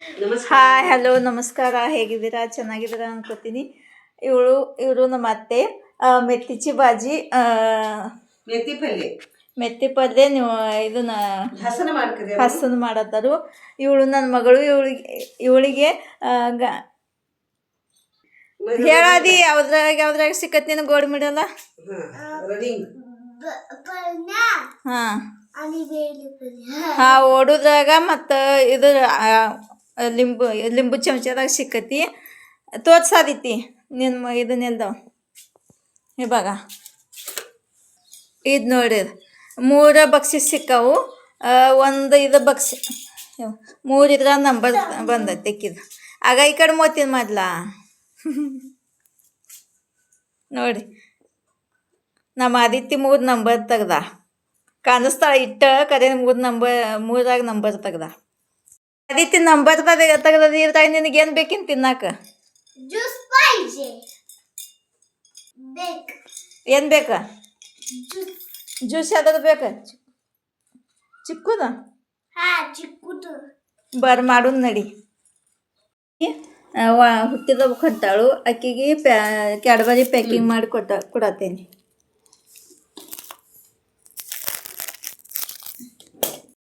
Hi hello ನಮಸ್ಕಾರ, ಹೇಗಿದ್ದೀರಾ? ಚೆನ್ನಾಗಿದ್ದೀರಾ ಅನ್ಕೋತೀನಿ. ಇವರು ನಮ್ಮ ಅತ್ತೆ. ಮೆತ್ತಿಚಿ ಬಾಜಿ, ಮೆತ್ತಿ ಪಲ್ಯ ನೀವು ಇದನ್ನ ಹಸನ ಮಾಡತ್ತಾರು. ಇವಳು ನನ್ನ ಮಗಳು. ಇವಳಿಗೆ ಹೇಳದಿ ಯಾವ್ದ್ರಾಗ ಸಿಕ್ಕತ್ ನೀನು ಗೋಡಿ ಮಿಡಲ್ಲ. ಓಡುದ್ರಾಗ ಮತ್ತು ಇದು ಲಿಂಬು ಚಮಚದಾಗ ಸಿಕ್ಕತಿ. ತೋರ್ಸಾದೈತಿ ನಿನ್ನ ಇದನ್ನೆಲ್ದವ ಇವಾಗ. ಇದು ನೋಡಿ, 3 ಬಕ್ಸಿಸ್ ಸಿಕ್ಕವು. ಒಂದು ಇದು ಬಕ್ಸಿ 3 ಇದ್ರಾಗ ನಂಬರ್ ಬಂದೈತಿ ತೆಕ್ಕಿದು. ಆಗ ಈ ಕಡೆ ಮೋತಿನ ಮೊದ್ಲ ನೋಡಿ, ನಮ್ಮ ಆದಿತ್ಯ 3 ನಂಬರ್ ತೆಗ್ದ. ಕಾಣಿಸ್ತಾಳ ಇಟ್ಟ ಕರೆ 3ರಾಗ ನಂಬರ್ ತೆಗ್ದ. ಆದಿತ್ಯ ನಂಬರ್ ತೆಗ್ದದ. ಇದ್ರಾಗ ನಿನಗೇನು ಬೇಕಿನ್ ತಿನ್ನಾಕ? ಏನು ಬೇಕ? ಜ್ಯೂಸ್ ಯಾವ್ದು ಬೇಕ? ಚಿಕ್ಕುದ ಬರ್ ಮಾಡೋದು ನಡಿ. ಹುಟ್ಟಿದ ಕೊಟ್ಟಾಳು. ಅಕ್ಕಿಗೆ ಕ್ಯಾಡ್ಬರಿ ಪ್ಯಾಕಿಂಗ್ ಮಾಡಿ ಕೊಡತ್ತೇನೆ.